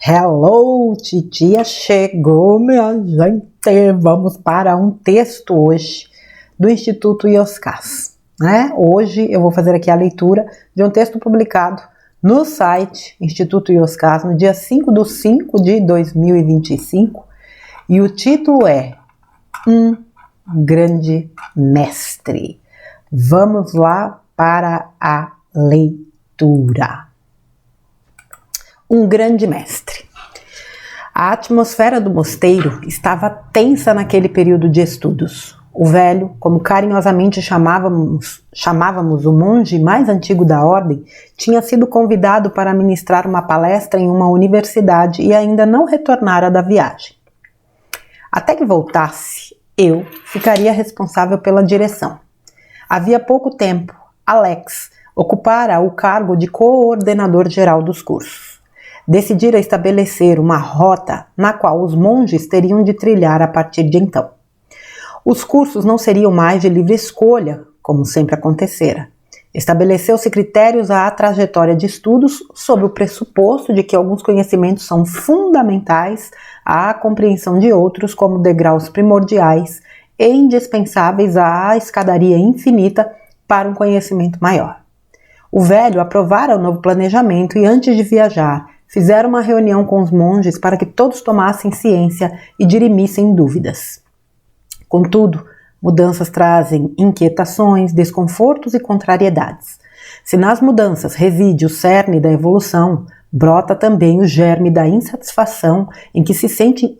Hello, titia chegou, minha gente. Vamos para um texto hoje do Instituto Ioscas, né? Hoje eu vou fazer aqui a leitura de um texto publicado no site Instituto Ioscas no dia 5/5/2025 e o título é Um Grande Mestre. Vamos lá para a leitura. Um grande mestre. A atmosfera do mosteiro estava tensa naquele período de estudos. O velho, como carinhosamente chamávamos o monge mais antigo da ordem, tinha sido convidado para ministrar uma palestra em uma universidade e ainda não retornara da viagem. Até que voltasse, eu ficaria responsável pela direção. Havia pouco tempo, Alex ocupara o cargo de coordenador geral dos cursos. Decidira estabelecer uma rota na qual os monges teriam de trilhar a partir de então. Os cursos não seriam mais de livre escolha, como sempre acontecera. Estabeleceu-se critérios à trajetória de estudos sob o pressuposto de que alguns conhecimentos são fundamentais à compreensão de outros como degraus primordiais e indispensáveis à escadaria infinita para um conhecimento maior. O velho aprovara o novo planejamento e, antes de viajar, fizeram uma reunião com os monges para que todos tomassem ciência e dirimissem dúvidas. Contudo, mudanças trazem inquietações, desconfortos e contrariedades. Se nas mudanças reside o cerne da evolução, brota também o germe da insatisfação em que se sente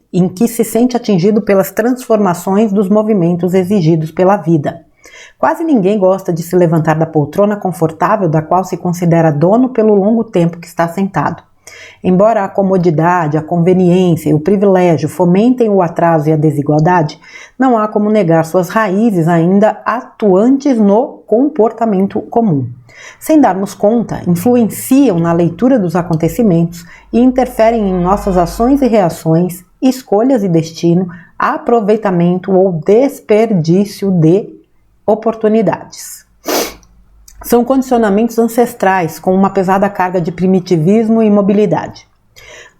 atingido pelas transformações dos movimentos exigidos pela vida. Quase ninguém gosta de se levantar da poltrona confortável da qual se considera dono pelo longo tempo que está sentado. Embora a comodidade, a conveniência e o privilégio fomentem o atraso e a desigualdade, não há como negar suas raízes ainda atuantes no comportamento comum. Sem darmos conta, influenciam na leitura dos acontecimentos e interferem em nossas ações e reações, escolhas e destino, aproveitamento ou desperdício de oportunidades. São condicionamentos ancestrais com uma pesada carga de primitivismo e imobilidade.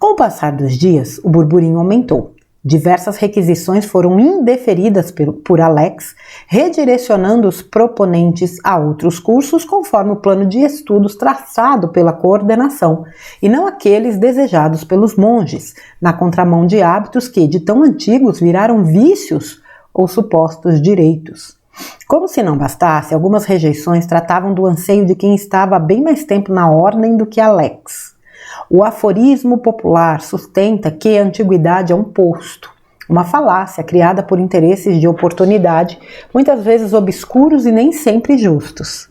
Com o passar dos dias, o burburinho aumentou. Diversas requisições foram indeferidas por Alex, redirecionando os proponentes a outros cursos conforme o plano de estudos traçado pela coordenação, e não aqueles desejados pelos monges, na contramão de hábitos que, de tão antigos, viraram vícios ou supostos direitos. Como se não bastasse, algumas rejeições tratavam do anseio de quem estava há bem mais tempo na ordem do que Alex. O aforismo popular sustenta que a antiguidade é um posto, uma falácia criada por interesses de oportunidade, muitas vezes obscuros e nem sempre justos.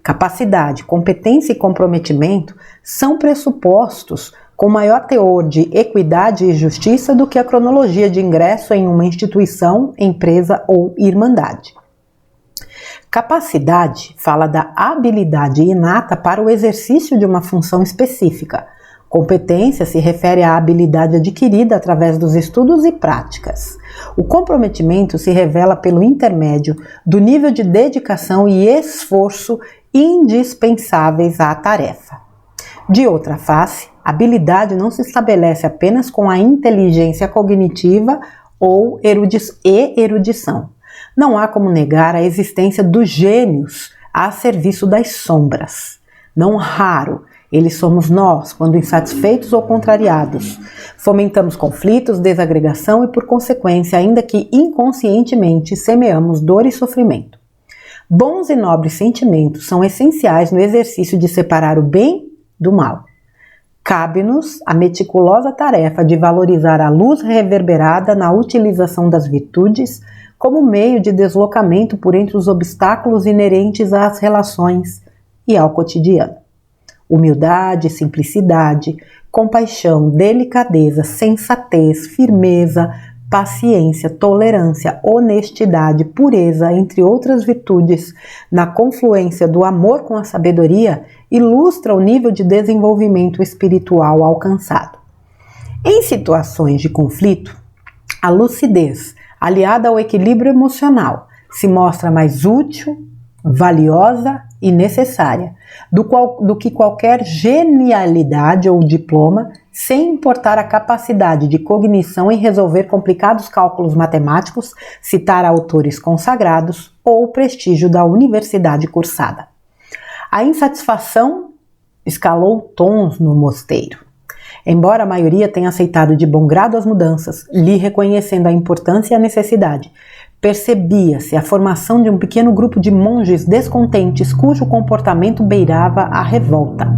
Capacidade, competência e comprometimento são pressupostos com maior teor de equidade e justiça do que a cronologia de ingresso em uma instituição, empresa ou irmandade. Capacidade fala da habilidade inata para o exercício de uma função específica. Competência se refere à habilidade adquirida através dos estudos e práticas. O comprometimento se revela pelo intermédio do nível de dedicação e esforço indispensáveis à tarefa. De outra face, habilidade não se estabelece apenas com a inteligência cognitiva ou erudição. Não há como negar a existência dos gênios a serviço das sombras. Não raro, eles somos nós, quando insatisfeitos ou contrariados. Fomentamos conflitos, desagregação e, por consequência, ainda que inconscientemente, semeamos dor e sofrimento. Bons e nobres sentimentos são essenciais no exercício de separar o bem do mal. Cabe-nos a meticulosa tarefa de valorizar a luz reverberada na utilização das virtudes como meio de deslocamento por entre os obstáculos inerentes às relações e ao cotidiano. Humildade, simplicidade, compaixão, delicadeza, sensatez, firmeza, paciência, tolerância, honestidade, pureza, entre outras virtudes, na confluência do amor com a sabedoria, ilustra o nível de desenvolvimento espiritual alcançado. Em situações de conflito, a lucidez, aliada ao equilíbrio emocional, se mostra mais útil valiosa e necessária, do que qualquer genialidade ou diploma, sem importar a capacidade de cognição em resolver complicados cálculos matemáticos, citar autores consagrados ou o prestígio da universidade cursada. A insatisfação escalou tons no mosteiro. Embora a maioria tenha aceitado de bom grado as mudanças, lhe reconhecendo a importância e a necessidade, percebia-se a formação de um pequeno grupo de monges descontentes cujo comportamento beirava a revolta.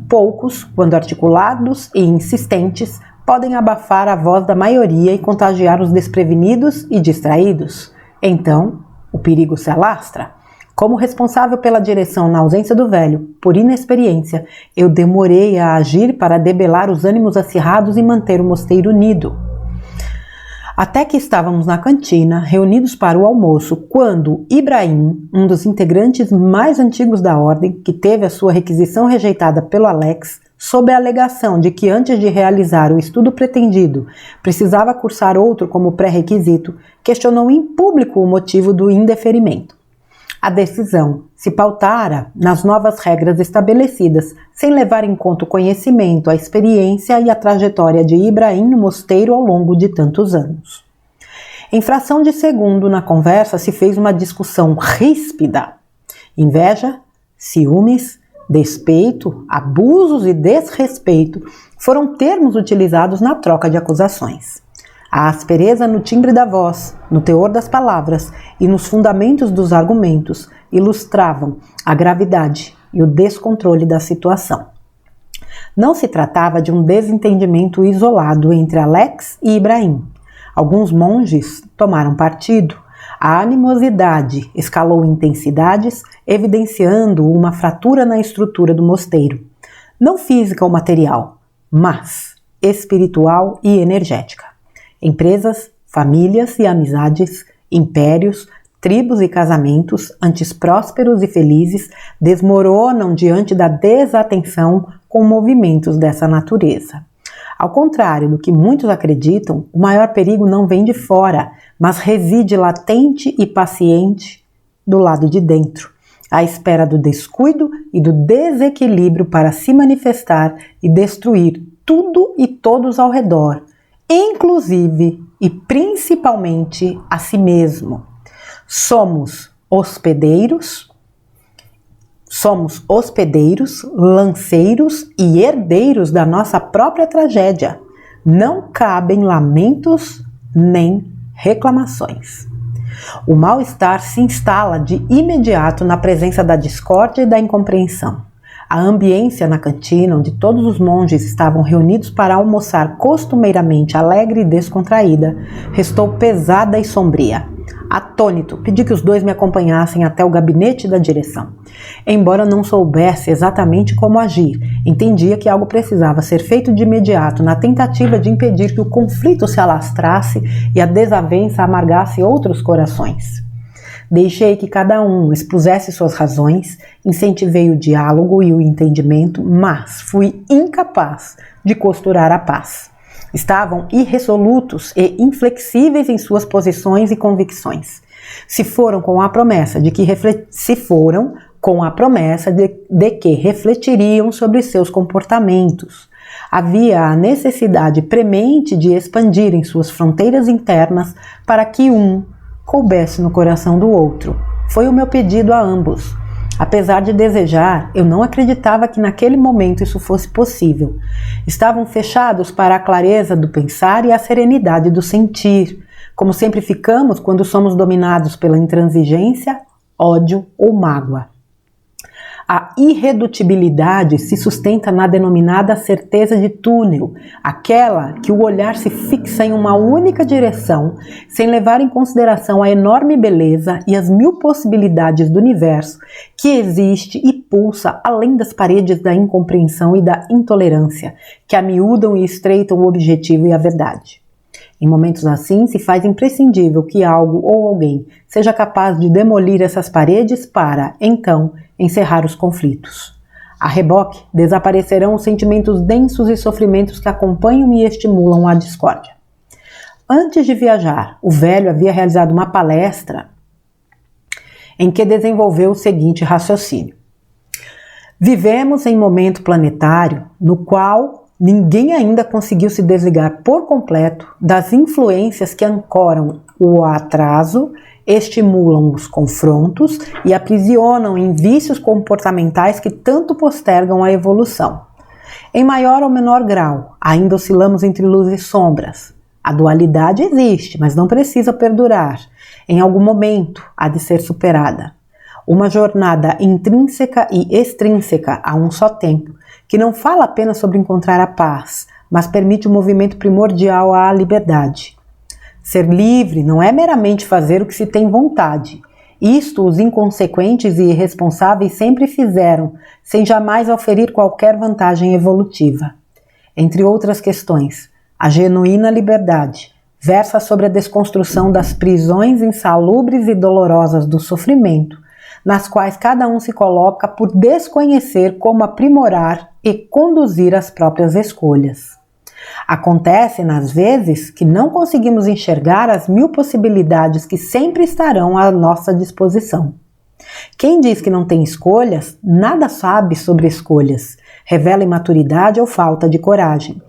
Poucos, quando articulados e insistentes, podem abafar a voz da maioria e contagiar os desprevenidos e distraídos. Então, o perigo se alastra. Como responsável pela direção na ausência do velho, por inexperiência, eu demorei a agir para debelar os ânimos acirrados e manter o mosteiro unido. Até que estávamos na cantina, reunidos para o almoço, quando Ibrahim, um dos integrantes mais antigos da ordem, que teve a sua requisição rejeitada pelo Alex, sob a alegação de que antes de realizar o estudo pretendido, precisava cursar outro como pré-requisito, questionou em público o motivo do indeferimento. A decisão se pautara nas novas regras estabelecidas, sem levar em conta o conhecimento, a experiência e a trajetória de Ibrahim no mosteiro ao longo de tantos anos. Em fração de segundo na conversa se fez uma discussão ríspida. Inveja, ciúmes, despeito, abusos e desrespeito foram termos utilizados na troca de acusações. A aspereza no timbre da voz, no teor das palavras e nos fundamentos dos argumentos ilustravam a gravidade e o descontrole da situação. Não se tratava de um desentendimento isolado entre Alex e Ibrahim. Alguns monges tomaram partido. A animosidade escalou intensidades, evidenciando uma fratura na estrutura do mosteiro. Não física ou material, mas espiritual e energética. Empresas, famílias e amizades, impérios, tribos e casamentos, antes prósperos e felizes, desmoronam diante da desatenção com movimentos dessa natureza. Ao contrário do que muitos acreditam, o maior perigo não vem de fora, mas reside latente e paciente do lado de dentro, à espera do descuido e do desequilíbrio para se manifestar e destruir tudo e todos ao redor, inclusive e principalmente a si mesmo. Somos hospedeiros, lanceiros e herdeiros da nossa própria tragédia. Não cabem lamentos nem reclamações. O mal-estar se instala de imediato na presença da discórdia e da incompreensão. A ambiência na cantina, onde todos os monges estavam reunidos para almoçar costumeiramente alegre e descontraída, restou pesada e sombria. Atônito, pedi que os dois me acompanhassem até o gabinete da direção. Embora não soubesse exatamente como agir, entendia que algo precisava ser feito de imediato na tentativa de impedir que o conflito se alastrasse e a desavença amargasse outros corações. Deixei que cada um expusesse suas razões, incentivei o diálogo e o entendimento, mas fui incapaz de costurar a paz. Estavam irresolutos e inflexíveis em suas posições e convicções. Se foram com a promessa de que refletiriam sobre seus comportamentos. Havia a necessidade premente de expandirem suas fronteiras internas para que um coubesse no coração do outro. Foi o meu pedido a ambos. Apesar de desejar, eu não acreditava que naquele momento isso fosse possível. Estavam fechados para a clareza do pensar e a serenidade do sentir, como sempre ficamos quando somos dominados pela intransigência, ódio ou mágoa. A irredutibilidade se sustenta na denominada certeza de túnel, aquela que o olhar se fixa em uma única direção, sem levar em consideração a enorme beleza e as mil possibilidades do universo que existe e pulsa além das paredes da incompreensão e da intolerância, que amiúdam e estreitam o objetivo e a verdade. Em momentos assim, se faz imprescindível que algo ou alguém seja capaz de demolir essas paredes para, então, encerrar os conflitos. A reboque, desaparecerão os sentimentos densos e sofrimentos que acompanham e estimulam a discórdia. Antes de viajar, o velho havia realizado uma palestra em que desenvolveu o seguinte raciocínio: vivemos em momento planetário no qual ninguém ainda conseguiu se desligar por completo das influências que ancoram o atraso, estimulam os confrontos e aprisionam em vícios comportamentais que tanto postergam a evolução. Em maior ou menor grau, ainda oscilamos entre luz e sombras. A dualidade existe, mas não precisa perdurar. Em algum momento há de ser superada. Uma jornada intrínseca e extrínseca a um só tempo, que não fala apenas sobre encontrar a paz, mas permite o movimento primordial à liberdade. Ser livre não é meramente fazer o que se tem vontade. Isto os inconsequentes e irresponsáveis sempre fizeram, sem jamais oferir qualquer vantagem evolutiva. Entre outras questões, a genuína liberdade versa sobre a desconstrução das prisões insalubres e dolorosas do sofrimento, nas quais cada um se coloca por desconhecer como aprimorar e conduzir as próprias escolhas. Acontece, nas vezes, que não conseguimos enxergar as 1000 possibilidades que sempre estarão à nossa disposição. Quem diz que não tem escolhas, nada sabe sobre escolhas, revela imaturidade ou falta de coragem.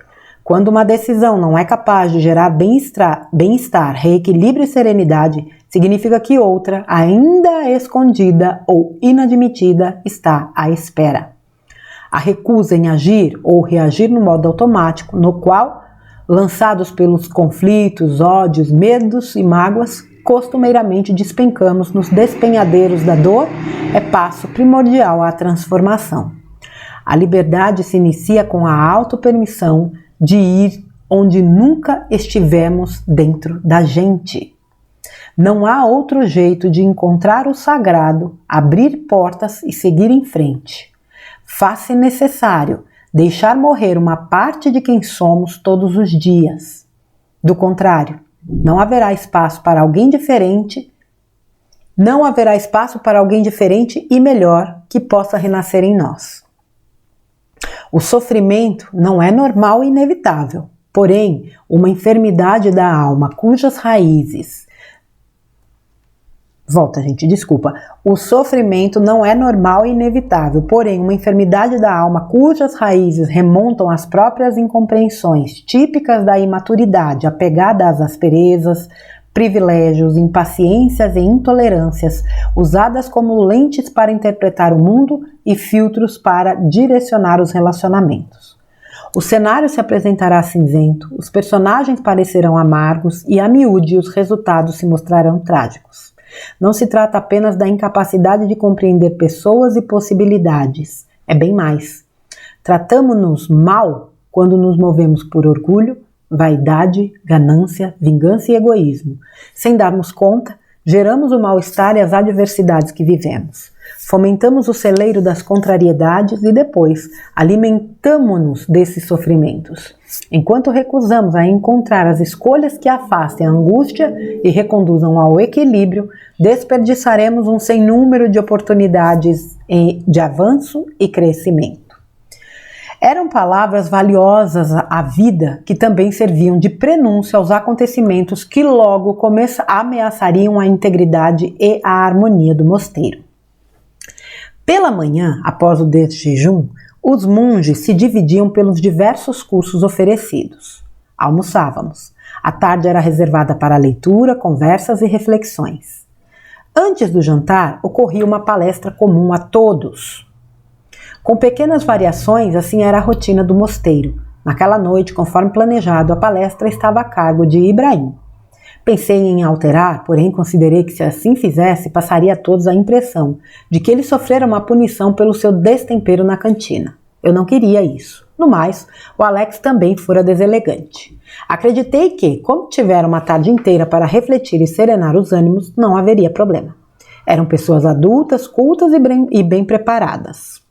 Quando uma decisão não é capaz de gerar bem-estar, reequilíbrio e serenidade, significa que outra, ainda escondida ou inadmitida, está à espera. A recusa em agir ou reagir no modo automático, no qual, lançados pelos conflitos, ódios, medos e mágoas, costumeiramente despencamos nos despenhadeiros da dor, é passo primordial à transformação. A liberdade se inicia com a autopermissão de ir onde nunca estivemos dentro da gente. Não há outro jeito de encontrar o sagrado, abrir portas e seguir em frente. Faz-se necessário deixar morrer uma parte de quem somos todos os dias. Do contrário, não haverá espaço para alguém diferente e melhor que possa renascer em nós. O sofrimento não é normal e inevitável, porém, uma enfermidade da alma cujas raízes O sofrimento não é normal e inevitável, porém, uma enfermidade da alma cujas raízes remontam às próprias incompreensões típicas da imaturidade, apegada às asperezas, privilégios, impaciências e intolerâncias, usadas como lentes para interpretar o mundo e filtros para direcionar os relacionamentos. O cenário se apresentará cinzento, os personagens parecerão amargos e, a miúde, os resultados se mostrarão trágicos. Não se trata apenas da incapacidade de compreender pessoas e possibilidades, é bem mais. Tratamo-nos mal quando nos movemos por orgulho, vaidade, ganância, vingança e egoísmo. Sem darmos conta, geramos o mal-estar e as adversidades que vivemos. Fomentamos o celeiro das contrariedades e depois alimentamo-nos desses sofrimentos. Enquanto recusamos a encontrar as escolhas que afastem a angústia e reconduzam ao equilíbrio, desperdiçaremos um sem número de oportunidades de avanço e crescimento. Eram palavras valiosas à vida que também serviam de prenúncio aos acontecimentos que logo ameaçariam a integridade e a harmonia do mosteiro. Pela manhã, após o desjejum, os monges se dividiam pelos diversos cursos oferecidos. Almoçávamos. A tarde era reservada para leitura, conversas e reflexões. Antes do jantar, ocorria uma palestra comum a todos. Com pequenas variações, assim era a rotina do mosteiro. Naquela noite, conforme planejado, a palestra estava a cargo de Ibrahim. Pensei em alterar, porém considerei que se assim fizesse, passaria a todos a impressão de que ele sofrera uma punição pelo seu destempero na cantina. Eu não queria isso. No mais, o Alex também fora deselegante. Acreditei que, como tiveram uma tarde inteira para refletir e serenar os ânimos, não haveria problema. Eram pessoas adultas, cultas e bem preparadas.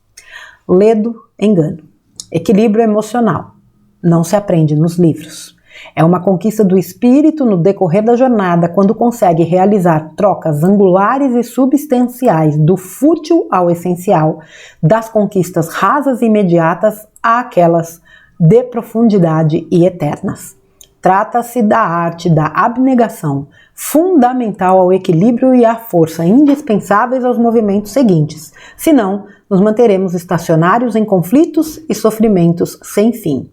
Ledo, engano. Equilíbrio emocional. Não se aprende nos livros. É uma conquista do espírito no decorrer da jornada quando consegue realizar trocas angulares e substanciais do fútil ao essencial, das conquistas rasas e imediatas àquelas de profundidade e eternas. Trata-se da arte da abnegação, fundamental ao equilíbrio e à força indispensáveis aos movimentos seguintes, senão nos manteremos estacionários em conflitos e sofrimentos sem fim.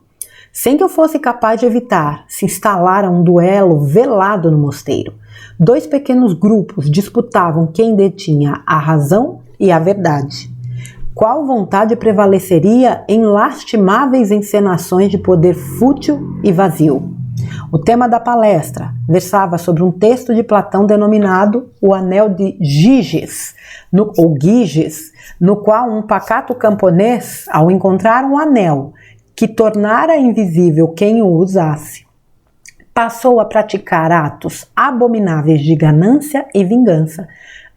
Sem que eu fosse capaz de evitar, se instalara um duelo velado no mosteiro. 2 pequenos grupos disputavam quem detinha a razão e a verdade. Qual vontade prevaleceria em lastimáveis encenações de poder fútil e vazio? O tema da palestra versava sobre um texto de Platão denominado O Anel de Giges, no qual um pacato camponês, ao encontrar um anel que tornara invisível quem o usasse, passou a praticar atos abomináveis de ganância e vingança,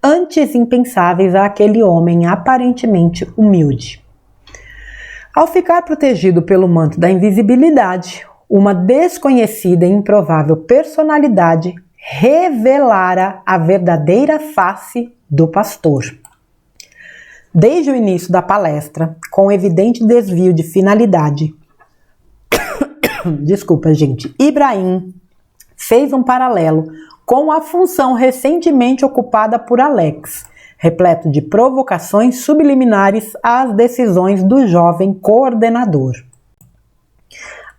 antes impensáveis àquele homem aparentemente humilde. Ao ficar protegido pelo manto da invisibilidade, uma desconhecida e improvável personalidade revelara a verdadeira face do pastor. Desde o início da palestra, com evidente desvio de finalidade, Ibrahim fez um paralelo com a função recentemente ocupada por Alex, repleto de provocações subliminares às decisões do jovem coordenador.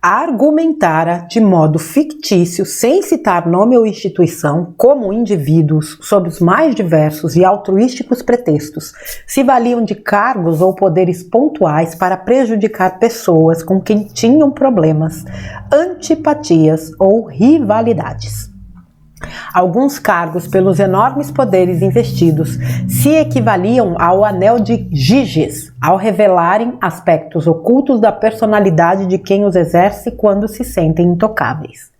Argumentara de modo fictício, sem citar nome ou instituição, como indivíduos, sob os mais diversos e altruísticos pretextos, se valiam de cargos ou poderes pontuais para prejudicar pessoas com quem tinham problemas, antipatias ou rivalidades. Alguns cargos, pelos enormes poderes investidos, se equivaliam ao anel de Giges, ao revelarem aspectos ocultos da personalidade de quem os exerce quando se sentem intocáveis.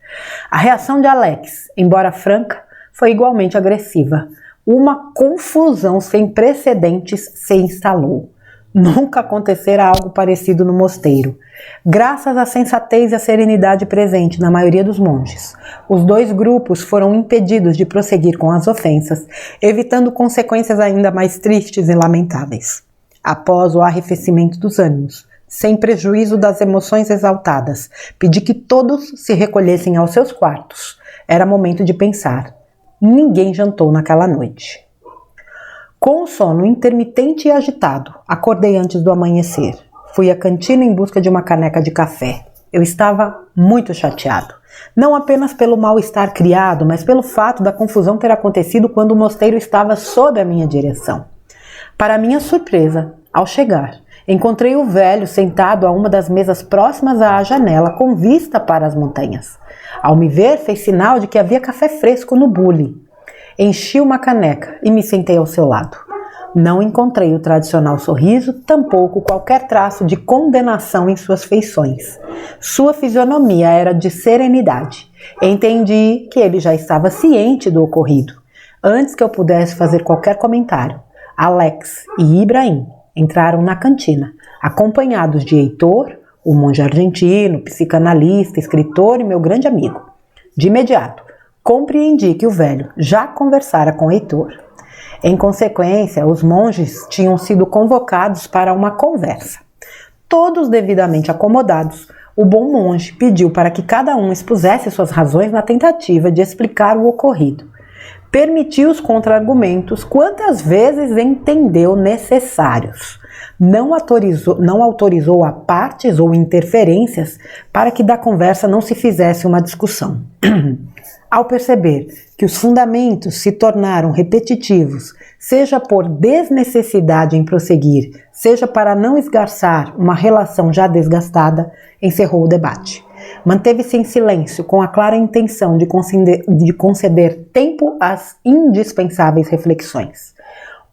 A reação de Alex, embora franca, foi igualmente agressiva. Uma confusão sem precedentes se instalou. Nunca acontecera algo parecido no mosteiro. Graças à sensatez e à serenidade presente na maioria dos monges, os 2 grupos foram impedidos de prosseguir com as ofensas, evitando consequências ainda mais tristes e lamentáveis. Após o arrefecimento dos ânimos, sem prejuízo das emoções exaltadas, pedi que todos se recolhessem aos seus quartos. Era momento de pensar. Ninguém jantou naquela noite. Com o sono intermitente e agitado, acordei antes do amanhecer. Fui à cantina em busca de uma caneca de café. Eu estava muito chateado. Não apenas pelo mal-estar criado, mas pelo fato da confusão ter acontecido quando o mosteiro estava sob a minha direção. Para minha surpresa, ao chegar, encontrei o velho sentado a uma das mesas próximas à janela com vista para as montanhas. Ao me ver, fez sinal de que havia café fresco no bule. Enchi uma caneca e me sentei ao seu lado. Não encontrei o tradicional sorriso, tampouco qualquer traço de condenação em suas feições. Sua fisionomia era de serenidade. Entendi que ele já estava ciente do ocorrido. Antes que eu pudesse fazer qualquer comentário, Alex e Ibrahim entraram na cantina, acompanhados de Heitor, o monge argentino, psicanalista, escritor e meu grande amigo. De imediato, compreendi que o velho já conversara com Heitor. Em consequência, os monges tinham sido convocados para uma conversa. Todos devidamente acomodados, o bom monge pediu para que cada um expusesse suas razões na tentativa de explicar o ocorrido. Permitiu os contra-argumentos quantas vezes entendeu necessários. Não autorizou a partes ou interferências para que da conversa não se fizesse uma discussão. Ao perceber que os fundamentos se tornaram repetitivos, seja por desnecessidade em prosseguir, seja para não esgarçar uma relação já desgastada, encerrou o debate. Manteve-se em silêncio com a clara intenção de conceder tempo às indispensáveis reflexões.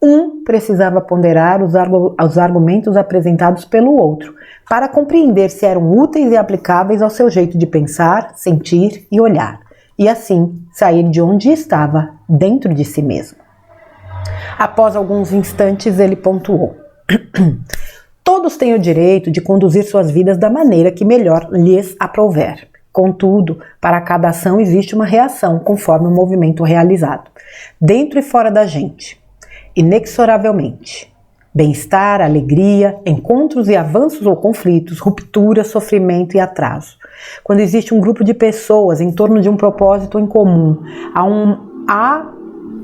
Um precisava ponderar os argumentos apresentados pelo outro, para compreender se eram úteis e aplicáveis ao seu jeito de pensar, sentir e olhar, e assim sair de onde estava, dentro de si mesmo. Após alguns instantes, ele pontuou: todos têm o direito de conduzir suas vidas da maneira que melhor lhes aprouver. Contudo, para cada ação existe uma reação conforme o movimento realizado, dentro e fora da gente. Inexoravelmente, bem-estar, alegria, encontros e avanços ou conflitos, ruptura, sofrimento e atraso. Quando existe um grupo de pessoas em torno de um propósito em comum, há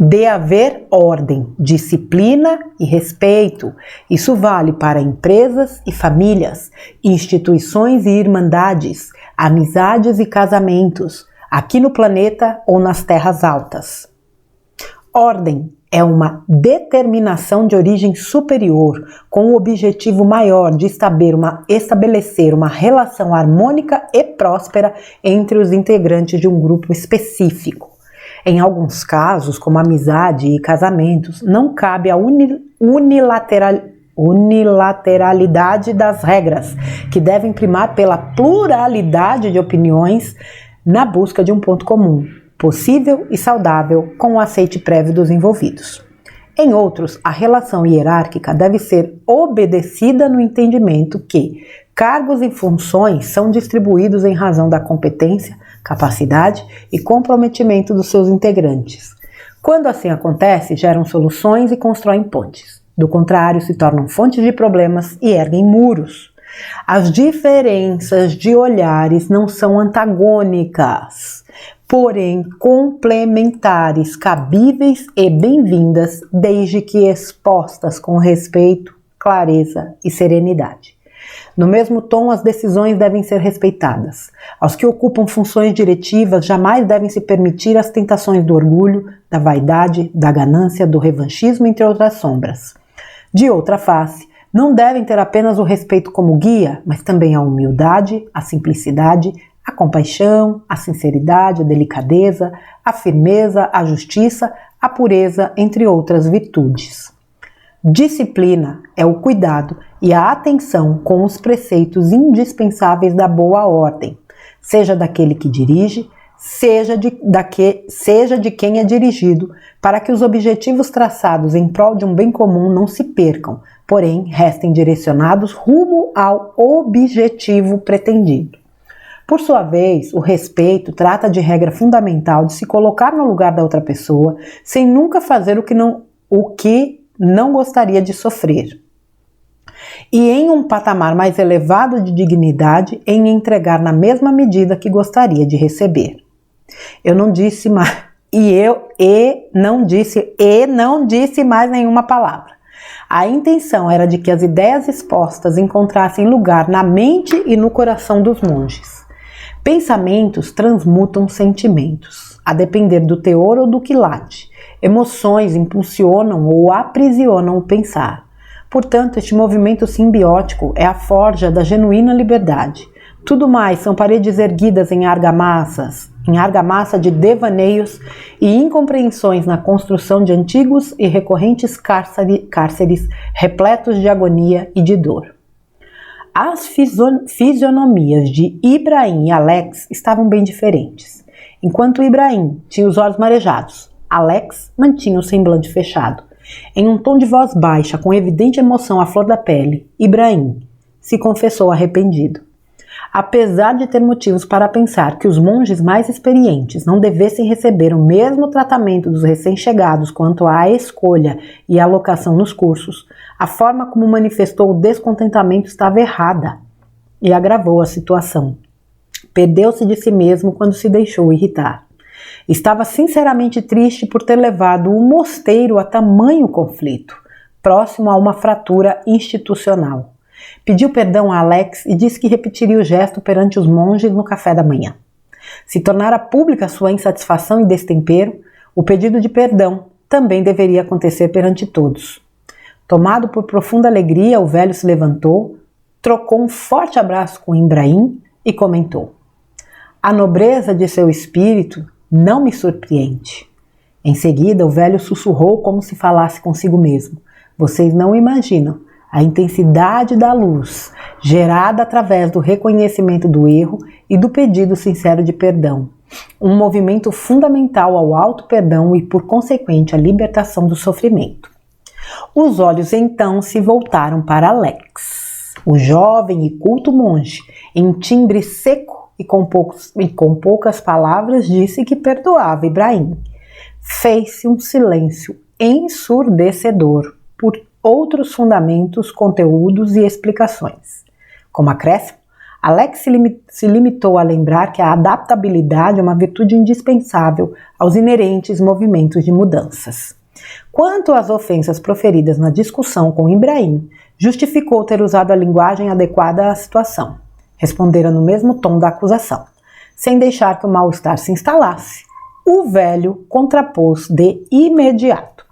de haver ordem, disciplina e respeito. Isso vale para empresas e famílias, instituições e irmandades, amizades e casamentos, aqui no planeta ou nas terras altas. Ordem é uma determinação de origem superior, com o objetivo maior de estabelecer uma relação harmônica e próspera entre os integrantes de um grupo específico. Em alguns casos, como amizade e casamentos, não cabe a unilateralidade das regras, que devem primar pela pluralidade de opiniões na busca de um ponto comum, possível e saudável, com o aceite prévio dos envolvidos. Em outros, a relação hierárquica deve ser obedecida no entendimento que cargos e funções são distribuídos em razão da competência, capacidade e comprometimento dos seus integrantes. Quando assim acontece, geram soluções e constroem pontes. Do contrário, se tornam fontes de problemas e erguem muros. As diferenças de olhares não são antagônicas, porém complementares, cabíveis e bem-vindas, desde que expostas com respeito, clareza e serenidade. No mesmo tom, as decisões devem ser respeitadas. Aos que ocupam funções diretivas, jamais devem se permitir as tentações do orgulho, da vaidade, da ganância, do revanchismo, entre outras sombras. De outra face, não devem ter apenas o respeito como guia, mas também a humildade, a simplicidade, a compaixão, a sinceridade, a delicadeza, a firmeza, a justiça, a pureza, entre outras virtudes. Disciplina é o cuidado e a atenção com os preceitos indispensáveis da boa ordem, seja daquele que dirige, seja de quem é dirigido, para que os objetivos traçados em prol de um bem comum não se percam, porém restem direcionados rumo ao objetivo pretendido. Por sua vez, o respeito trata de regra fundamental de se colocar no lugar da outra pessoa, sem nunca fazer o que não gostaria de sofrer. E em um patamar mais elevado de dignidade, em entregar na mesma medida que gostaria de receber. Não disse mais nenhuma palavra. A intenção era de que as ideias expostas encontrassem lugar na mente e no coração dos monges. Pensamentos transmutam sentimentos, a depender do teor ou do quilate. Emoções impulsionam ou aprisionam o pensar. Portanto, este movimento simbiótico é a forja da genuína liberdade. Tudo mais são paredes erguidas em argamassa de devaneios e incompreensões na construção de antigos e recorrentes cárceres repletos de agonia e de dor. As fisionomias de Ibrahim e Alex estavam bem diferentes. Enquanto Ibrahim tinha os olhos marejados, Alex mantinha o semblante fechado. Em um tom de voz baixa, com evidente emoção à flor da pele, Ibrahim se confessou arrependido. Apesar de ter motivos para pensar que os monges mais experientes não devessem receber o mesmo tratamento dos recém-chegados quanto à escolha e alocação nos cursos, a forma como manifestou o descontentamento estava errada e agravou a situação. Perdeu-se de si mesmo quando se deixou irritar. Estava sinceramente triste por ter levado o mosteiro a tamanho conflito, próximo a uma fratura institucional. Pediu perdão a Alex e disse que repetiria o gesto perante os monges no café da manhã. Se tornara pública sua insatisfação e destempero, o pedido de perdão também deveria acontecer perante todos. Tomado por profunda alegria, o velho se levantou, trocou um forte abraço com Ibrahim e comentou: "A nobreza de seu espírito não me surpreende." Em seguida, o velho sussurrou como se falasse consigo mesmo: "Vocês não imaginam a intensidade da luz gerada através do reconhecimento do erro e do pedido sincero de perdão. Um movimento fundamental ao auto-perdão e, por consequente, à libertação do sofrimento." Os olhos então se voltaram para Alex, o jovem e culto monge, em timbre seco e com poucas palavras disse que perdoava Ibrahim. Fez-se um silêncio ensurdecedor por outros fundamentos, conteúdos e explicações. Como acréscimo, Alex se limitou a lembrar que a adaptabilidade é uma virtude indispensável aos inerentes movimentos de mudanças. Quanto às ofensas proferidas na discussão com Ibrahim, justificou ter usado a linguagem adequada à situação. Respondera no mesmo tom da acusação. Sem deixar que o mal-estar se instalasse, o velho contrapôs de imediato.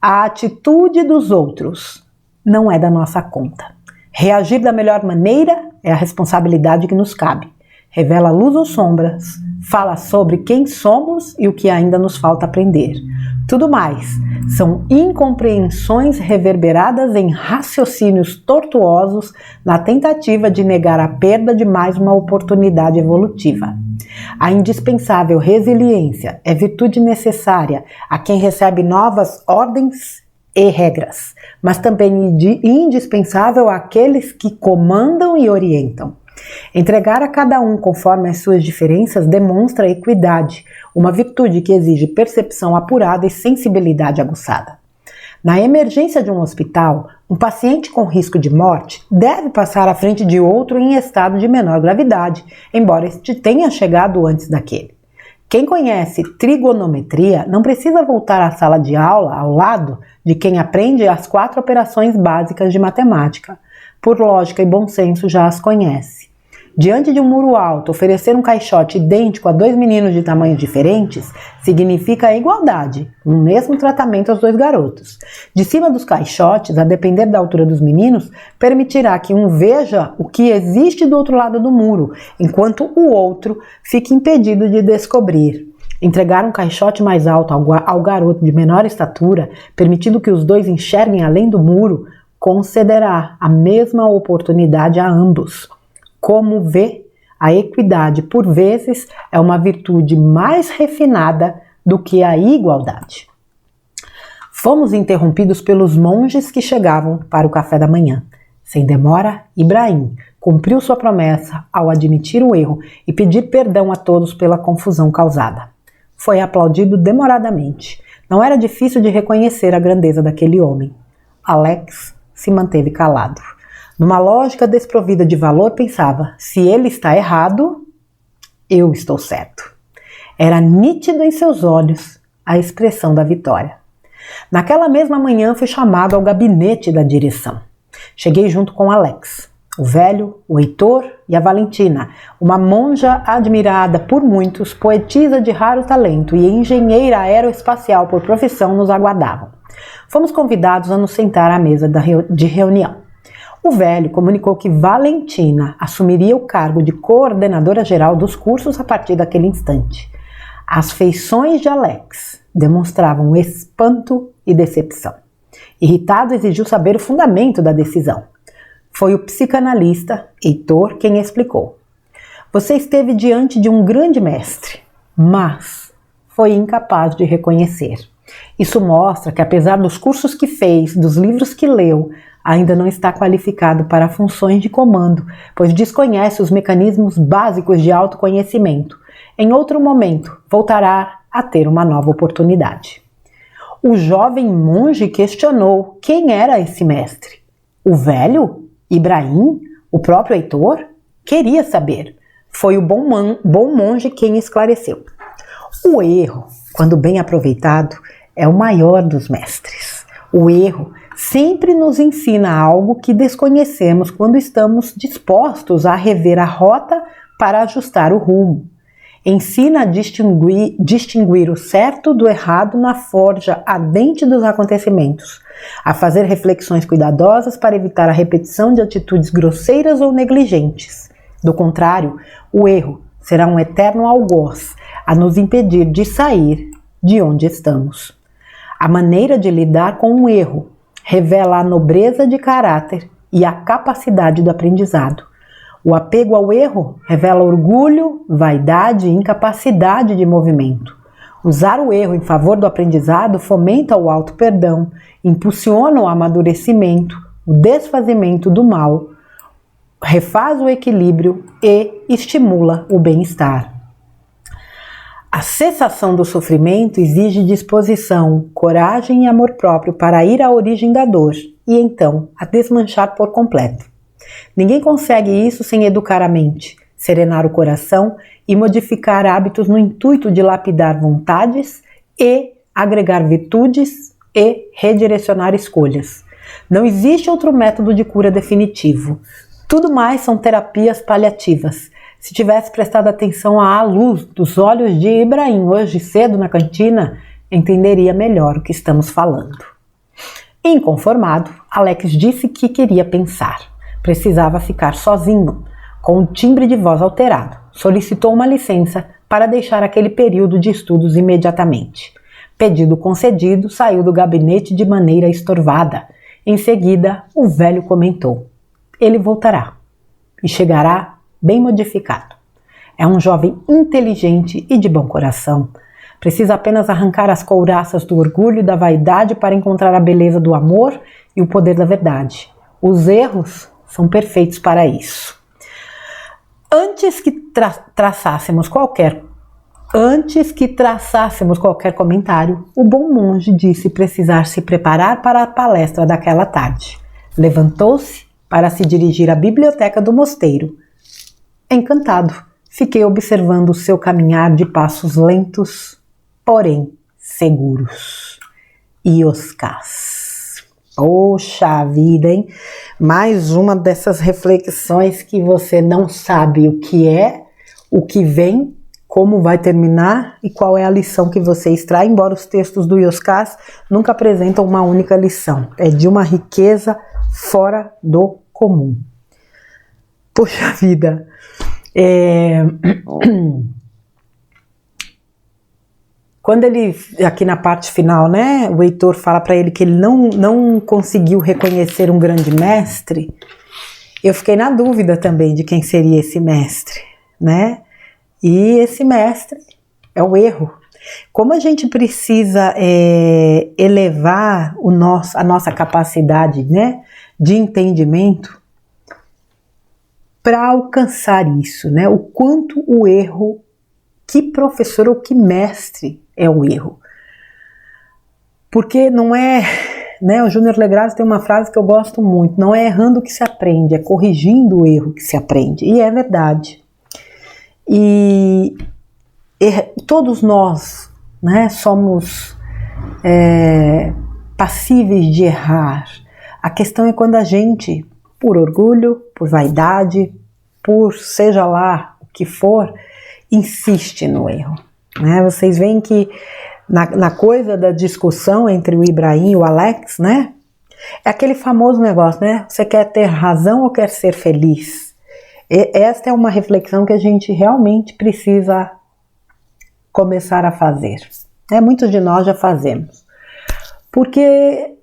A atitude dos outros não é da nossa conta. Reagir da melhor maneira é a responsabilidade que nos cabe. Revela luz ou sombras, fala sobre quem somos e o que ainda nos falta aprender. Tudo mais são incompreensões reverberadas em raciocínios tortuosos na tentativa de negar a perda de mais uma oportunidade evolutiva. A indispensável resiliência é virtude necessária a quem recebe novas ordens e regras, mas também indispensável àqueles que comandam e orientam. Entregar a cada um conforme as suas diferenças demonstra equidade, uma virtude que exige percepção apurada e sensibilidade aguçada. Na emergência de um hospital, um paciente com risco de morte deve passar à frente de outro em estado de menor gravidade, embora este tenha chegado antes daquele. Quem conhece trigonometria não precisa voltar à sala de aula ao lado de quem aprende as 4 operações básicas de matemática. Por lógica e bom senso já as conhece. Diante de um muro alto, oferecer um caixote idêntico a 2 meninos de tamanhos diferentes significa a igualdade, um mesmo tratamento aos 2 garotos. De cima dos caixotes, a depender da altura dos meninos, permitirá que um veja o que existe do outro lado do muro, enquanto o outro fique impedido de descobrir. Entregar um caixote mais alto ao garoto de menor estatura, permitindo que os 2 enxerguem além do muro, concederá a mesma oportunidade a ambos. Como vê, a equidade, por vezes, é uma virtude mais refinada do que a igualdade. Fomos interrompidos pelos monges que chegavam para o café da manhã. Sem demora, Ibrahim cumpriu sua promessa ao admitir o erro e pedir perdão a todos pela confusão causada. Foi aplaudido demoradamente. Não era difícil de reconhecer a grandeza daquele homem. Alex se manteve calado. Numa lógica desprovida de valor, pensava: se ele está errado, eu estou certo. Era nítido em seus olhos a expressão da vitória. Naquela mesma manhã fui chamado ao gabinete da direção. Cheguei junto com Alex, o velho, o Heitor e a Valentina, uma monja admirada por muitos, poetisa de raro talento e engenheira aeroespacial por profissão nos aguardavam. Fomos convidados a nos sentar à mesa de reunião. O velho comunicou que Valentina assumiria o cargo de coordenadora geral dos cursos a partir daquele instante. As feições de Alex demonstravam espanto e decepção. Irritado, exigiu saber o fundamento da decisão. Foi o psicanalista Heitor quem explicou. Você esteve diante de um grande mestre, mas foi incapaz de reconhecer. Isso mostra que, apesar dos cursos que fez, dos livros que leu, ainda não está qualificado para funções de comando, pois desconhece os mecanismos básicos de autoconhecimento. Em outro momento, voltará a ter uma nova oportunidade. O jovem monge questionou quem era esse mestre. O velho? Ibrahim? O próprio Heitor? Queria saber. Foi o bom monge quem esclareceu. O erro, quando bem aproveitado, é o maior dos mestres. O erro sempre nos ensina algo que desconhecemos quando estamos dispostos a rever a rota para ajustar o rumo. Ensina a distinguir o certo do errado na forja ardente dos acontecimentos, a fazer reflexões cuidadosas para evitar a repetição de atitudes grosseiras ou negligentes. Do contrário, o erro será um eterno algoz a nos impedir de sair de onde estamos. A maneira de lidar com o erro revela a nobreza de caráter e a capacidade do aprendizado. O apego ao erro revela orgulho, vaidade e incapacidade de movimento. Usar o erro em favor do aprendizado fomenta o auto-perdão, impulsiona o amadurecimento, o desfazimento do mal, refaz o equilíbrio e estimula o bem-estar. A cessação do sofrimento exige disposição, coragem e amor próprio para ir à origem da dor e então a desmanchar por completo. Ninguém consegue isso sem educar a mente, serenar o coração e modificar hábitos no intuito de lapidar vontades e agregar virtudes e redirecionar escolhas. Não existe outro método de cura definitivo. Tudo mais são terapias paliativas. Se tivesse prestado atenção à luz dos olhos de Ibrahim hoje cedo na cantina, entenderia melhor o que estamos falando. Inconformado, Alex disse que queria pensar. Precisava ficar sozinho. Com um timbre de voz alterado, solicitou uma licença para deixar aquele período de estudos imediatamente. Pedido concedido, saiu do gabinete de maneira estorvada. Em seguida, o velho comentou: ele voltará e chegará bem modificado. É um jovem inteligente e de bom coração. Precisa apenas arrancar as couraças do orgulho e da vaidade para encontrar a beleza do amor e o poder da verdade. Os erros são perfeitos para isso. Antes que traçássemos qualquer comentário, o bom monge disse precisar se preparar para a palestra daquela tarde. Levantou-se para se dirigir à biblioteca do mosteiro. Encantado, fiquei observando o seu caminhar de passos lentos, porém seguros. Ioscas. Poxa vida, hein? Mais uma dessas reflexões que você não sabe o que é, o que vem, como vai terminar e qual é a lição que você extrai, embora os textos do Ioscas nunca apresentam uma única lição. É de uma riqueza fora do comum. Poxa vida! Quando ele, aqui na parte final, né, o Heitor fala para ele que ele não conseguiu reconhecer um grande mestre, eu fiquei na dúvida também de quem seria esse mestre, né? E esse mestre é o erro. Como a gente precisa elevar a nossa capacidade, né, de entendimento para alcançar isso, né? O quanto o erro, que professor ou que mestre é o erro. Porque não é, né? O Júnior Legraz tem uma frase que eu gosto muito: não é errando que se aprende, é corrigindo o erro que se aprende. E é verdade. E todos nós, né, somos passíveis de errar. A questão é quando a gente, por orgulho, por vaidade, por seja lá o que for, insiste no erro. Né? Vocês veem que na coisa da discussão entre o Ibrahim e o Alex, né? É aquele famoso negócio, né? Você quer ter razão ou quer ser feliz? Esta é uma reflexão que a gente realmente precisa começar a fazer. Muitos de nós já fazemos. Porque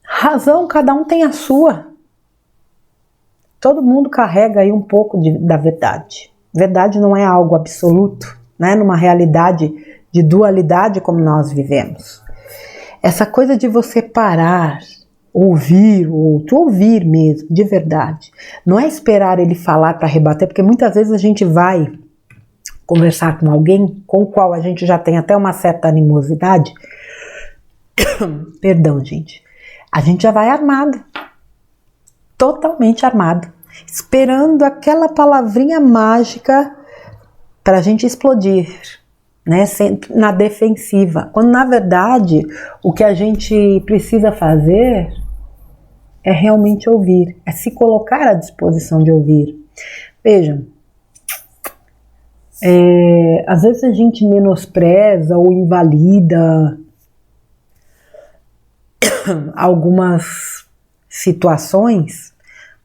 razão, cada um tem a sua. Todo mundo carrega aí um pouco da verdade. Verdade não é algo absoluto, né? Numa realidade de dualidade como nós vivemos. Essa coisa de você parar, ouvir o outro, ouvir mesmo, de verdade. Não é esperar ele falar para rebater, porque muitas vezes a gente vai conversar com alguém com o qual a gente já tem até uma certa animosidade. Perdão, gente. A gente já vai armado. Totalmente armado, esperando aquela palavrinha mágica para a gente explodir, né? Sempre na defensiva, quando na verdade o que a gente precisa fazer é realmente ouvir, é se colocar à disposição de ouvir. Vejam, às vezes a gente menospreza ou invalida algumas situações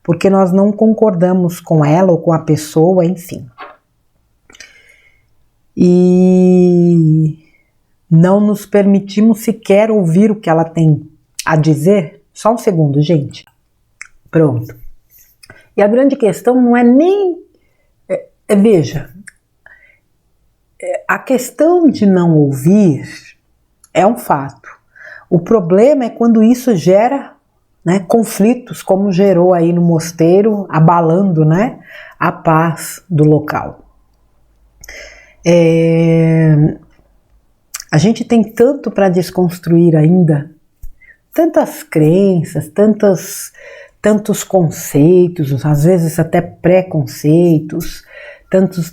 porque nós não concordamos com ela ou com a pessoa, enfim. E não nos permitimos sequer ouvir o que ela tem a dizer. Só um segundo, gente. Pronto. E a grande questão não é nem... veja, a questão de não ouvir é um fato. O problema é quando isso gera, né, conflitos, como gerou aí no mosteiro, abalando, né, a paz do local. A gente tem tanto para desconstruir ainda, tantas crenças, tantos conceitos, às vezes até preconceitos,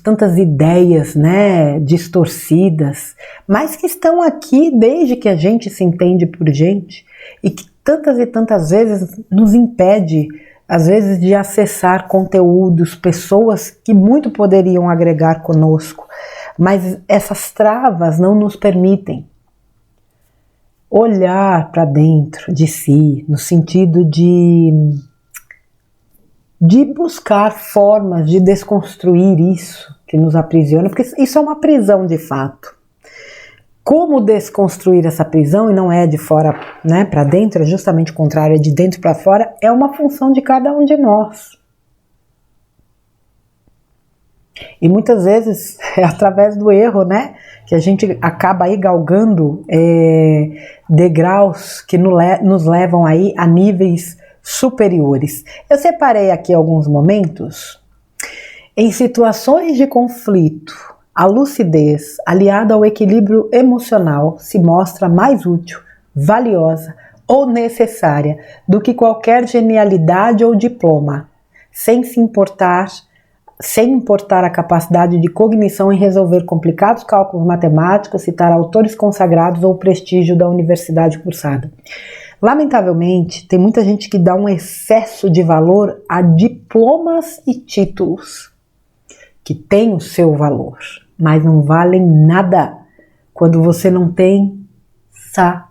tantas ideias, né, distorcidas, mas que estão aqui desde que a gente se entende por gente e que tantas e tantas vezes nos impede, às vezes, de acessar conteúdos, pessoas que muito poderiam agregar conosco, mas essas travas não nos permitem olhar para dentro de si, no sentido de buscar formas de desconstruir isso que nos aprisiona, porque isso é uma prisão de fato. Como desconstruir essa prisão, e não é de fora, né, para dentro, é justamente o contrário, é de dentro para fora, é uma função de cada um de nós. E muitas vezes é através do erro, né, que a gente acaba aí galgando degraus que nos levam aí a níveis superiores. Eu separei aqui alguns momentos. Em situações de conflito, a lucidez, aliada ao equilíbrio emocional, se mostra mais útil, valiosa ou necessária do que qualquer genialidade ou diploma, sem importar a capacidade de cognição em resolver complicados cálculos matemáticos, citar autores consagrados ou o prestígio da universidade cursada. Lamentavelmente, tem muita gente que dá um excesso de valor a diplomas e títulos, que têm o seu valor, mas não valem nada quando você não tem sabedoria.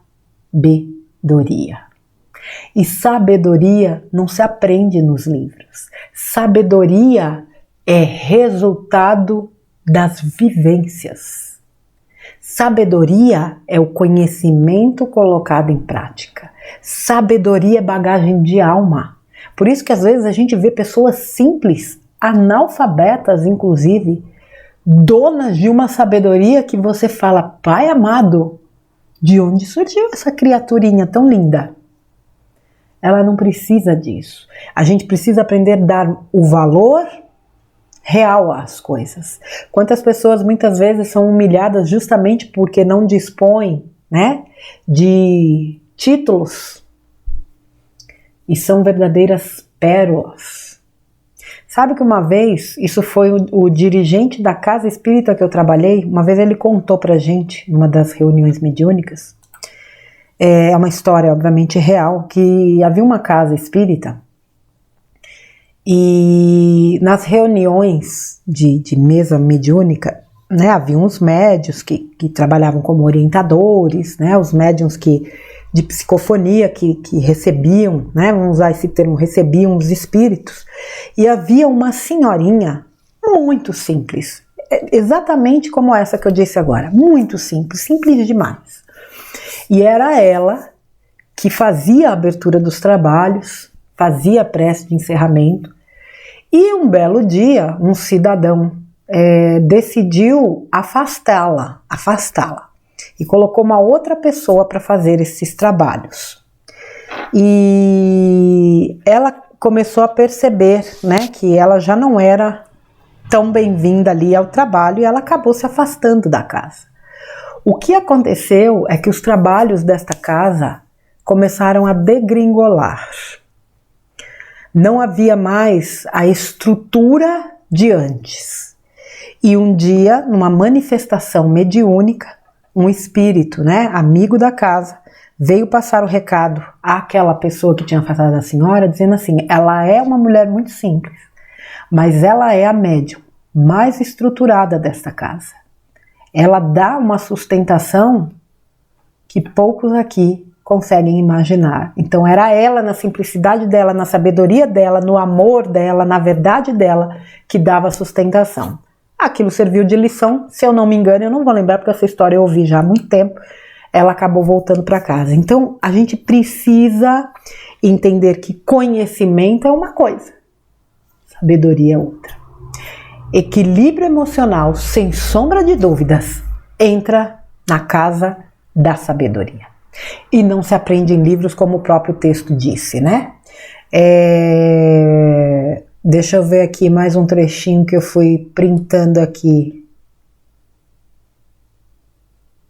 E sabedoria não se aprende nos livros. Sabedoria é resultado das vivências. Sabedoria é o conhecimento colocado em prática. Sabedoria é bagagem de alma. Por isso que às vezes a gente vê pessoas simples, analfabetas inclusive, donas de uma sabedoria que você fala, Pai amado, de onde surgiu essa criaturinha tão linda? Ela não precisa disso. A gente precisa aprender a dar o valor real às coisas. Quantas pessoas muitas vezes são humilhadas justamente porque não dispõem, né, de títulos e são verdadeiras pérolas. Sabe que uma vez, isso foi o dirigente da casa espírita que eu trabalhei, uma vez ele contou pra gente, numa das reuniões mediúnicas, é uma história obviamente real, que havia uma casa espírita e nas reuniões de mesa mediúnica, né, havia uns médiuns que trabalhavam como orientadores, né, os médiuns de psicofonia que recebiam, né, vamos usar esse termo, recebiam os espíritos, e havia uma senhorinha muito simples, exatamente como essa que eu disse agora, muito simples, simples demais. E era ela que fazia a abertura dos trabalhos, fazia a prece de encerramento, e um belo dia um cidadão decidiu afastá-la, e colocou uma outra pessoa para fazer esses trabalhos. E ela começou a perceber, né, que ela já não era tão bem-vinda ali ao trabalho e ela acabou se afastando da casa. O que aconteceu é que os trabalhos desta casa começaram a degringolar. Não havia mais a estrutura de antes. E um dia, numa manifestação mediúnica, um espírito, né, amigo da casa, veio passar o recado àquela pessoa que tinha afastado a senhora, dizendo assim, ela é uma mulher muito simples, mas ela é a médium mais estruturada desta casa. Ela dá uma sustentação que poucos aqui conseguem imaginar. Então era ela, na simplicidade dela, na sabedoria dela, no amor dela, na verdade dela, que dava sustentação. Aquilo serviu de lição, se eu não me engano, eu não vou lembrar porque essa história eu ouvi já há muito tempo, ela acabou voltando para casa. Então a gente precisa entender que conhecimento é uma coisa, sabedoria é outra. Equilíbrio emocional, sem sombra de dúvidas, entra na casa da sabedoria. E não se aprende em livros como o próprio texto disse, né? Deixa eu ver aqui mais um trechinho que eu fui printando aqui.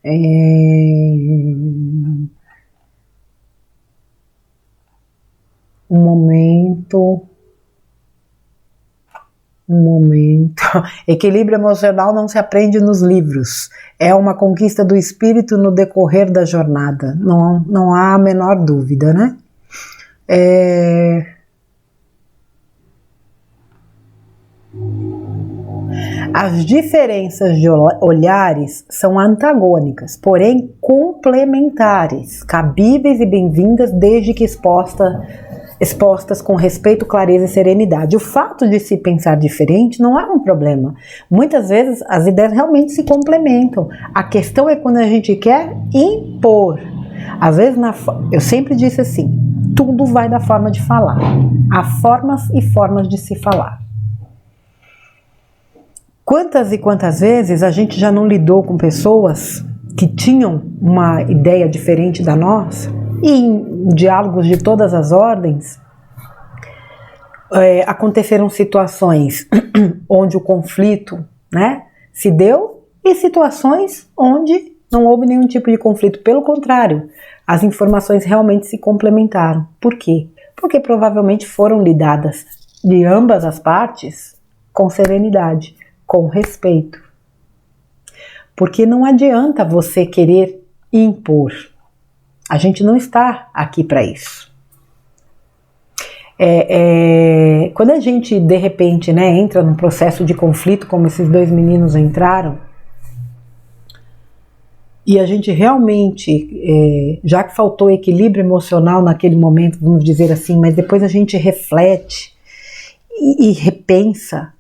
Um momento. Equilíbrio emocional não se aprende nos livros. É uma conquista do espírito no decorrer da jornada. Não há a menor dúvida, né? As diferenças de olhares são antagônicas, porém complementares, cabíveis e bem-vindas desde que expostas com respeito, clareza e serenidade. O fato de se pensar diferente não é um problema. Muitas vezes as ideias realmente se complementam. A questão é quando a gente quer impor. Às vezes, eu sempre disse assim, tudo vai da forma de falar. Há formas e formas de se falar. Quantas e quantas vezes a gente já não lidou com pessoas que tinham uma ideia diferente da nossa, e em diálogos de todas as ordens, aconteceram situações onde o conflito, né, se deu, e situações onde não houve nenhum tipo de conflito. Pelo contrário, as informações realmente se complementaram. Por quê? Porque provavelmente foram lidadas de ambas as partes com serenidade, com respeito. Porque não adianta você querer impor. A gente não está aqui para isso. Quando a gente, de repente, né, entra num processo de conflito, como esses dois meninos entraram, e a gente realmente, já que faltou equilíbrio emocional naquele momento, vamos dizer assim, mas depois a gente reflete e repensa,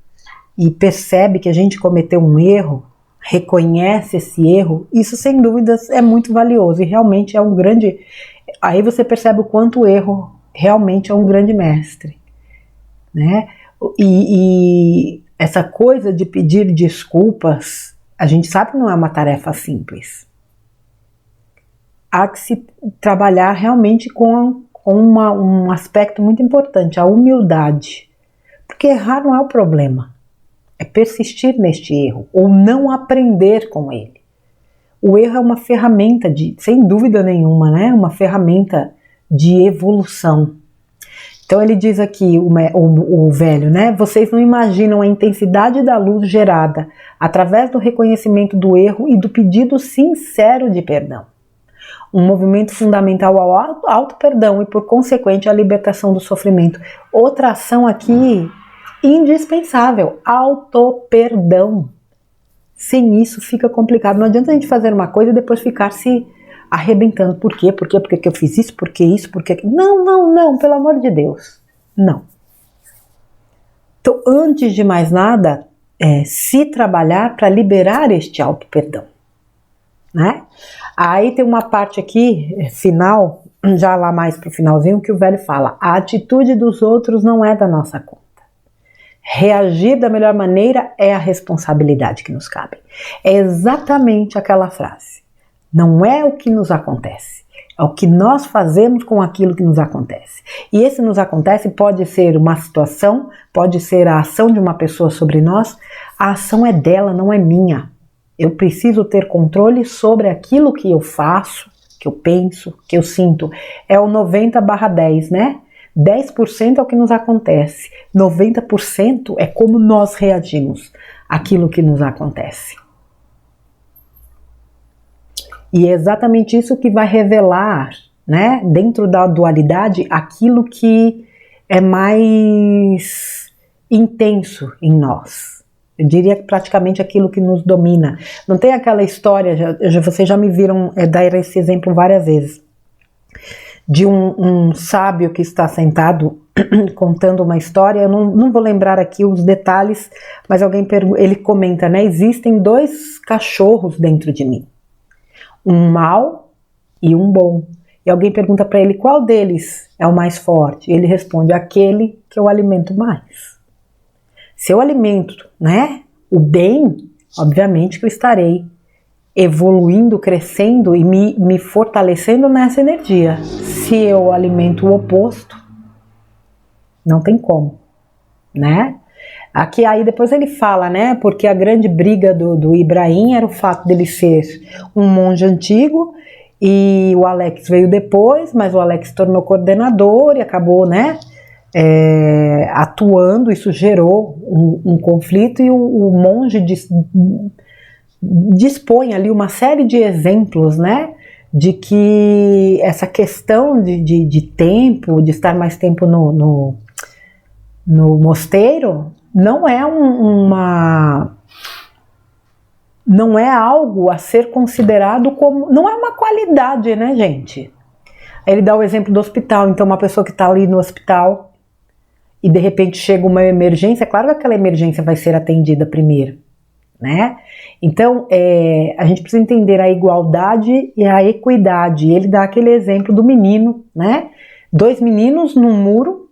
e percebe que a gente cometeu um erro, reconhece esse erro, isso sem dúvidas é muito valioso e realmente é um grande... Aí você percebe o quanto o erro realmente é um grande mestre, né? E essa coisa de pedir desculpas, a gente sabe que não é uma tarefa simples. Há que se trabalhar realmente com um aspecto muito importante, a humildade. Porque errar não é o problema. É persistir neste erro, ou não aprender com ele. O erro é uma ferramenta sem dúvida nenhuma, né? Uma ferramenta de evolução. Então ele diz aqui, o velho, né? Vocês não imaginam a intensidade da luz gerada através do reconhecimento do erro e do pedido sincero de perdão. Um movimento fundamental ao auto-perdão e, por consequente, à libertação do sofrimento. Outra ação aqui indispensável, auto-perdão. Sem isso fica complicado. Não adianta a gente fazer uma coisa e depois ficar se arrebentando. Por quê? Por quê? Por que eu fiz isso? Por que isso? Por que... Não, pelo amor de Deus. Não. Então, antes de mais nada, se trabalhar para liberar este auto-perdão, né? Aí tem uma parte aqui, final, já lá mais pro finalzinho, que o velho fala: a atitude dos outros não é da nossa conta. Reagir da melhor maneira é a responsabilidade que nos cabe. É exatamente aquela frase. Não é o que nos acontece, é o que nós fazemos com aquilo que nos acontece. E esse nos acontece pode ser uma situação, pode ser a ação de uma pessoa sobre nós. A ação é dela, não é minha. Eu preciso ter controle sobre aquilo que eu faço, que eu penso, que eu sinto. É o 90/10, né? 10% é o que nos acontece, 90% é como nós reagimos àquilo que nos acontece. E é exatamente isso que vai revelar, né, dentro da dualidade, aquilo que é mais intenso em nós. Eu diria que praticamente aquilo que nos domina. Não tem aquela história, vocês já me viram dar esse exemplo várias vezes, de um sábio que está sentado contando uma história. Eu não vou lembrar aqui os detalhes, mas ele comenta, né? Existem 2 cachorros dentro de mim, um mau e um bom. E alguém pergunta para ele qual deles é o mais forte. E ele responde: aquele que eu alimento mais. Se eu alimento, né, o bem, obviamente que eu estarei evoluindo, crescendo e me fortalecendo nessa energia. Se eu alimento o oposto, não tem como, né? Aqui aí depois ele fala, né? Porque a grande briga do Ibrahim era o fato dele ser um monge antigo e o Alex veio depois, mas o Alex se tornou coordenador e acabou, né? Atuando, isso gerou um conflito e o monge dispõe ali uma série de exemplos, né? De que essa questão de tempo, de estar mais tempo no mosteiro, não é não é algo a ser considerado como, não é uma qualidade, né, gente? Ele dá o exemplo do hospital, então uma pessoa que está ali no hospital e de repente chega uma emergência, é claro que aquela emergência vai ser atendida primeiro, né? Então, a gente precisa entender a igualdade e a equidade. Ele dá aquele exemplo do menino, né? 2 meninos num muro,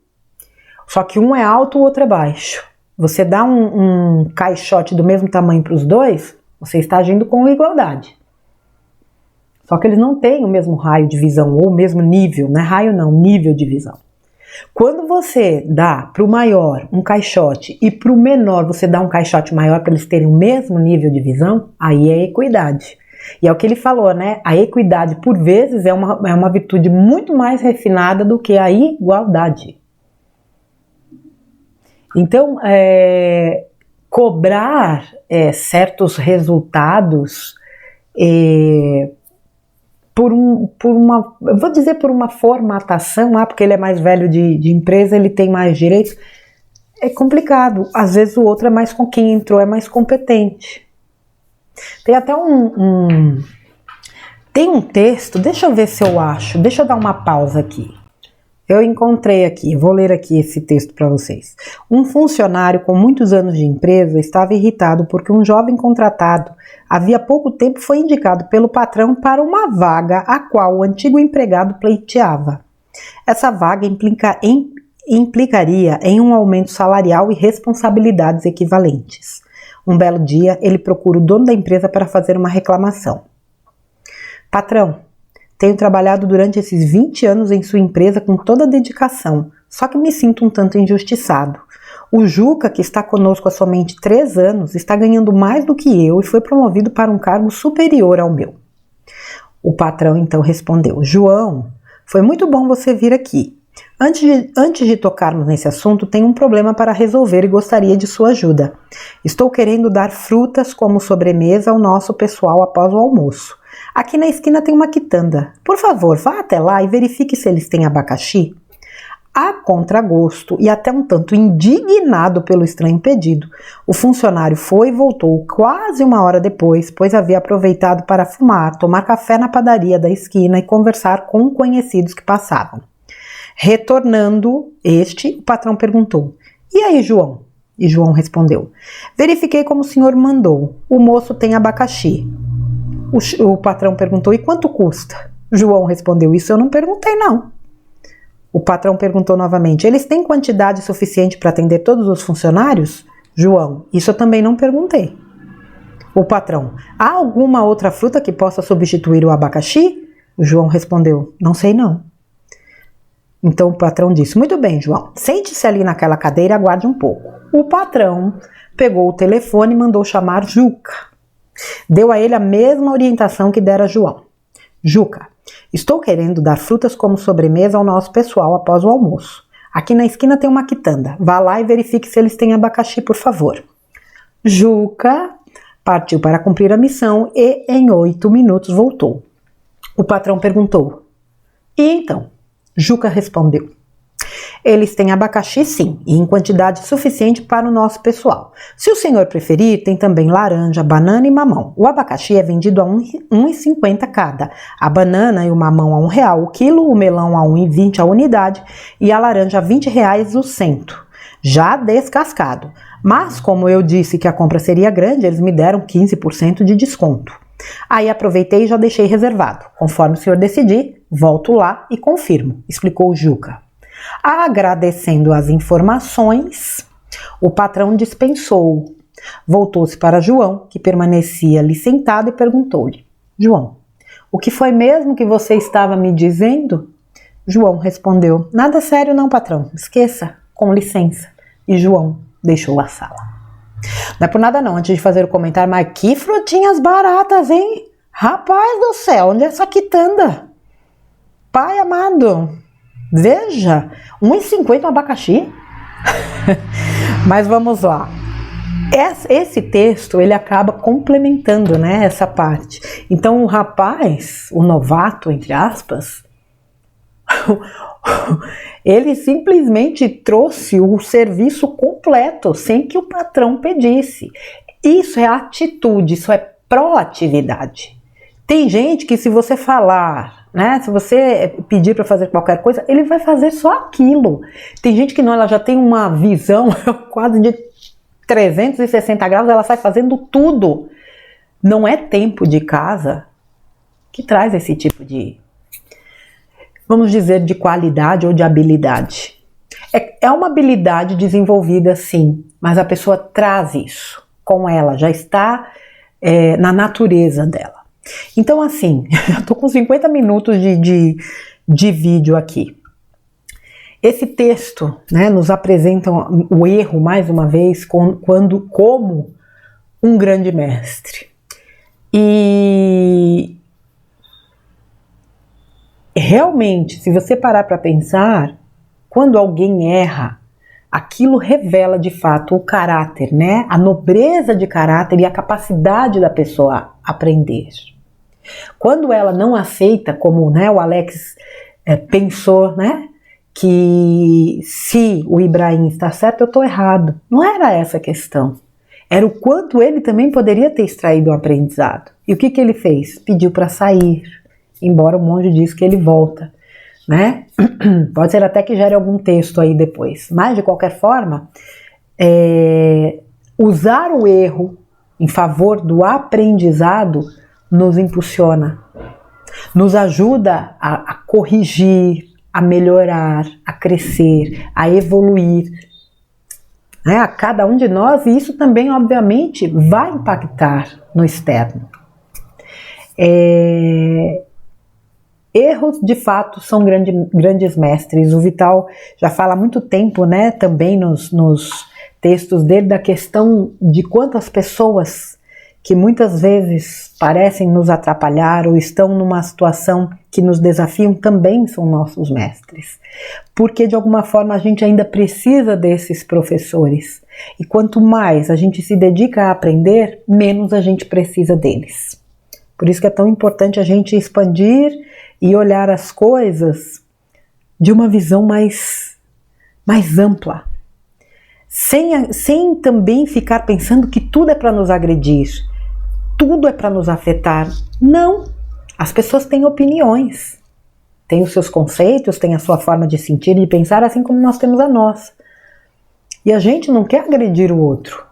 só que um é alto, o outro é baixo. Você dá um caixote do mesmo tamanho para os dois, você está agindo com igualdade. Só que eles não têm o mesmo raio de visão, ou o mesmo nível, não é raio não, nível de visão. Quando você dá para o maior um caixote e para o menor você dá um caixote maior para eles terem o mesmo nível de visão, aí é equidade. E é o que ele falou, né? A equidade, por vezes, é uma virtude muito mais refinada do que a igualdade. Então, cobrar certos resultados eu vou dizer por uma formatação, porque ele é mais velho de empresa, ele tem mais direitos, é complicado. Às vezes o outro quem entrou é mais competente. Tem até tem um texto, deixa eu ver se eu acho, deixa eu dar uma pausa aqui. Eu encontrei aqui, vou ler aqui esse texto para vocês. Um funcionário com muitos anos de empresa estava irritado porque um jovem contratado havia pouco tempo foi indicado pelo patrão para uma vaga a qual o antigo empregado pleiteava. Essa vaga implicaria em um aumento salarial e responsabilidades equivalentes. Um belo dia, ele procura o dono da empresa para fazer uma reclamação. Patrão, tenho trabalhado durante esses 20 anos em sua empresa com toda a dedicação, só que me sinto um tanto injustiçado. O Juca, que está conosco há somente 3 anos, está ganhando mais do que eu e foi promovido para um cargo superior ao meu. O patrão então respondeu: João, foi muito bom você vir aqui. Antes de tocarmos nesse assunto, tenho um problema para resolver e gostaria de sua ajuda. Estou querendo dar frutas como sobremesa ao nosso pessoal após o almoço. Aqui na esquina tem uma quitanda. Por favor, vá até lá e verifique se eles têm abacaxi. A contragosto e até um tanto indignado pelo estranho pedido, o funcionário foi e voltou quase 1 hora depois, pois havia aproveitado para fumar, tomar café na padaria da esquina e conversar com conhecidos que passavam. Retornando o patrão perguntou: E aí, João? E João respondeu: Verifiquei como o senhor mandou. O moço tem abacaxi. O patrão perguntou: E quanto custa? João respondeu: Isso eu não perguntei, não. O patrão perguntou novamente: Eles têm quantidade suficiente para atender todos os funcionários? João: Isso eu também não perguntei. O patrão: Há alguma outra fruta que possa substituir o abacaxi? O João respondeu: Não sei não. Então o patrão disse: Muito bem, João, sente-se ali naquela cadeira e aguarde um pouco. O patrão pegou o telefone e mandou chamar Juca. Deu a ele a mesma orientação que dera a João. Juca, estou querendo dar frutas como sobremesa ao nosso pessoal após o almoço. Aqui na esquina tem uma quitanda. Vá lá e verifique se eles têm abacaxi, por favor. Juca partiu para cumprir a missão e em 8 minutos voltou. O patrão perguntou: E então? Juca respondeu: Eles têm abacaxi sim, e em quantidade suficiente para o nosso pessoal. Se o senhor preferir, tem também laranja, banana e mamão. O abacaxi é vendido a R$ 1,50 cada. A banana e o mamão a R$1 o quilo, o melão a R$ 1,20 a unidade e a laranja a R$ 20 o cento, já descascado. Mas como eu disse que a compra seria grande, eles me deram 15% de desconto. Aí aproveitei e já deixei reservado. Conforme o senhor decidir, volto lá e confirmo, explicou o Juca. Agradecendo as informações, o patrão dispensou. Voltou-se para João, que permanecia ali sentado, e perguntou-lhe: João, o que foi mesmo que você estava me dizendo? João respondeu: Nada sério não, patrão, esqueça, com licença. E João: deixou a sala. Não é por nada não, antes de fazer o comentário, mas que frutinhas baratas, hein? Rapaz do céu, onde é essa quitanda? Pai amado, veja, R$1,50 um abacaxi. Mas vamos lá. Esse texto, ele acaba complementando, né, essa parte. Então o rapaz, o novato, entre aspas, ele simplesmente trouxe o serviço completo, sem que o patrão pedisse. Isso é atitude, isso é proatividade. Tem gente que se você falar, né, se você pedir para fazer qualquer coisa, ele vai fazer só aquilo. Tem gente que não, ela já tem uma visão quase de 360 graus, ela sai fazendo tudo. Não é tempo de casa que traz esse tipo de, vamos dizer, de qualidade ou de habilidade. É uma habilidade desenvolvida, sim, mas a pessoa traz isso com ela, já está na natureza dela. Então, assim, eu tô com 50 minutos de vídeo aqui. Esse texto, né, nos apresenta o erro, mais uma vez, como um grande mestre. E realmente, se você parar para pensar, quando alguém erra, aquilo revela de fato o caráter, né, a nobreza de caráter e a capacidade da pessoa aprender. Quando ela não aceita, como, né, o Alex pensou, né, que se o Ibrahim está certo, eu estou errado. Não era essa a questão. Era o quanto ele também poderia ter extraído um aprendizado. E o que ele fez? Pediu para sair, embora o monge disse que ele volta, né? Pode ser até que gere algum texto aí depois. Mas, de qualquer forma, usar o erro em favor do aprendizado nos impulsiona, nos ajuda a corrigir, a melhorar, a crescer, a evoluir, né, a cada um de nós, e isso também, obviamente, vai impactar no externo. Erros, de fato, são grandes mestres. O Vital já fala há muito tempo, né, também nos textos dele, da questão de quantas pessoas que muitas vezes parecem nos atrapalhar ou estão numa situação que nos desafiam, também são nossos mestres. Porque de alguma forma a gente ainda precisa desses professores. E quanto mais a gente se dedica a aprender, menos a gente precisa deles. Por isso que é tão importante a gente expandir e olhar as coisas de uma visão mais ampla. Sem também ficar pensando que tudo é para nos agredir, tudo é para nos afetar. Não, as pessoas têm opiniões, têm os seus conceitos, têm a sua forma de sentir e de pensar, assim como nós temos a nossa. E a gente não quer agredir o outro.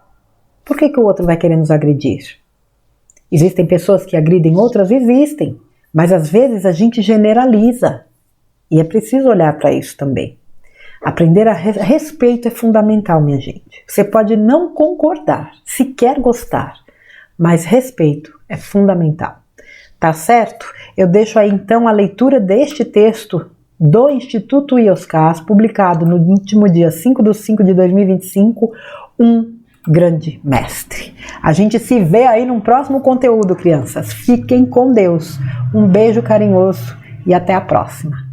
Por que o outro vai querer nos agredir? Existem pessoas que agridem outras? Existem, mas às vezes a gente generaliza e é preciso olhar para isso também. Aprender a respeito é fundamental, minha gente. Você pode não concordar, sequer gostar, mas respeito é fundamental. Tá certo? Eu deixo aí então a leitura deste texto do Instituto IOSCAS, publicado no último dia 5/5/2025, um grande mestre. A gente se vê aí num próximo conteúdo, crianças. Fiquem com Deus. Um beijo carinhoso e até a próxima.